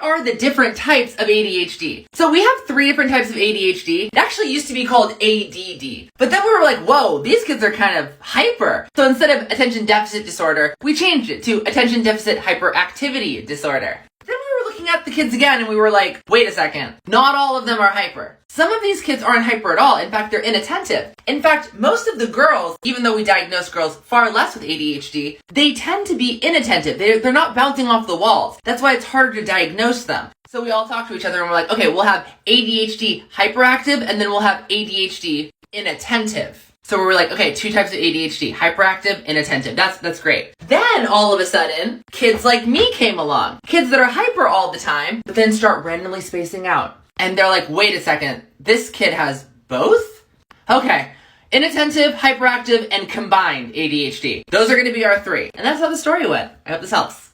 are the different types of ADHD? So we have 3 different types of ADHD. It actually used to be called ADD. But then we were like, whoa, these kids are kind of hyper. So instead of attention deficit disorder, we changed it to attention deficit hyperactivity disorder. Then we were looking at the kids again and we were like, wait a second, not all of them are hyper. Some of these kids aren't hyper at all. In fact, they're inattentive. In fact, most of the girls, even though we diagnose girls far less with ADHD, they tend to be inattentive. They're not bouncing off the walls. That's why it's harder to diagnose them. So we all talk to each other and we're like, okay, we'll have ADHD hyperactive and then we'll have ADHD inattentive. So we were like, okay, 2 types of ADHD, hyperactive, inattentive. That's great. Then all of a sudden, kids like me came along. Kids that are hyper all the time, but then start randomly spacing out. And they're like, wait a second, this kid has both? Okay, inattentive, hyperactive, and combined ADHD. Those are going to be our 3. And that's how the story went. I hope this helps.